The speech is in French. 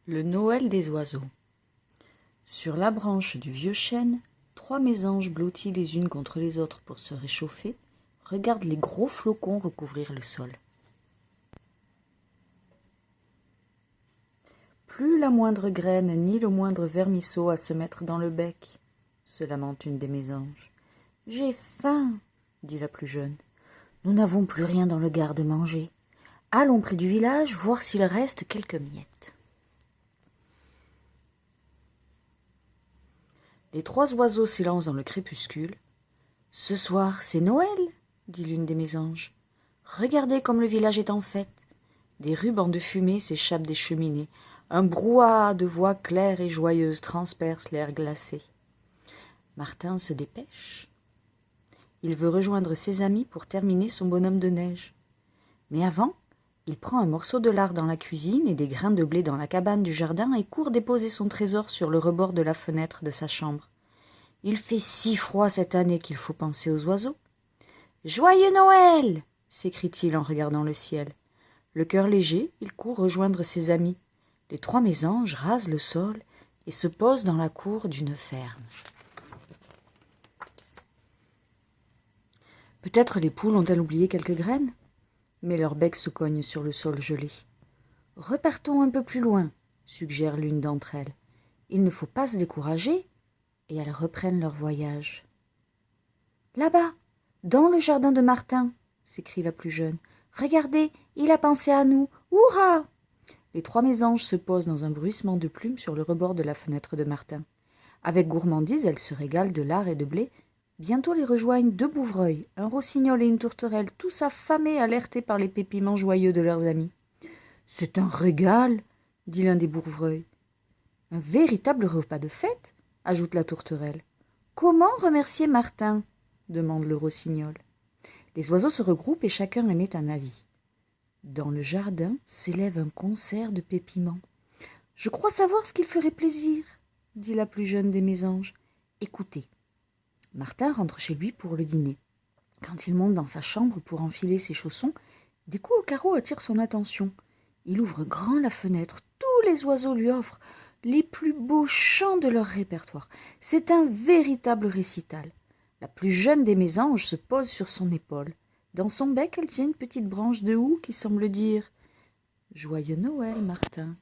Le Noël des oiseaux. Sur la branche du vieux chêne, 3 mésanges blottis les unes contre les autres pour se réchauffer, regardent les gros flocons recouvrir le sol. Plus la moindre graine ni le moindre vermisseau à se mettre dans le bec, se lamente une des mésanges. « J'ai faim, dit la plus jeune. Nous n'avons plus rien dans le garde-manger. Allons près du village voir s'il reste quelques miettes. Les 3 oiseaux s'élancent dans le crépuscule. « Ce soir, c'est Noël, dit l'une des mésanges. Regardez comme le village est en fête. Des rubans de fumée s'échappent des cheminées. Un brouhaha de voix claires et joyeuses transperce l'air glacé. Martin se dépêche. Il veut rejoindre ses amis pour terminer son bonhomme de neige. Mais avant, il prend un morceau de lard dans la cuisine et des grains de blé dans la cabane du jardin et court déposer son trésor sur le rebord de la fenêtre de sa chambre. Il fait si froid cette année qu'il faut penser aux oiseaux. « Joyeux Noël !» s'écrie-t-il en regardant le ciel. Le cœur léger, il court rejoindre ses amis. Les 3 mésanges rasent le sol et se posent dans la cour d'une ferme. Peut-être les poules ont-elles oublié quelques graines, mais leurs becs se cognent sur le sol gelé. « Repartons un peu plus loin, » suggère l'une d'entre elles. « Il ne faut pas se décourager. » Et elles reprennent leur voyage. « Là-bas, dans le jardin de Martin, » s'écrie la plus jeune. « Regardez, il a pensé à nous. Hurrah !» Les 3 mésanges se posent dans un bruissement de plumes sur le rebord de la fenêtre de Martin. Avec gourmandise, elles se régalent de lard et de blé. Bientôt les rejoignent 2 bouvreuils, un rossignol et une tourterelle, tous affamés, alertés par les pépiments joyeux de leurs amis. « C'est un régal, » dit l'un des bouvreuils. « Un véritable repas de fête ?» ajoute la tourterelle. « Comment remercier Martin ?» demande le rossignol. Les oiseaux se regroupent et chacun émet un avis. Dans le jardin s'élève un concert de pépiments. « Je crois savoir ce qu'il ferait plaisir, » dit la plus jeune des mésanges. « Écoutez. » Martin rentre chez lui pour le dîner. Quand il monte dans sa chambre pour enfiler ses chaussons, des coups au carreau attirent son attention. Il ouvre grand la fenêtre. Tous les oiseaux lui offrent les plus beaux chants de leur répertoire. C'est un véritable récital. La plus jeune des mésanges se pose sur son épaule. Dans son bec, elle tient une petite branche de houx qui semble dire « Joyeux Noël, Martin ».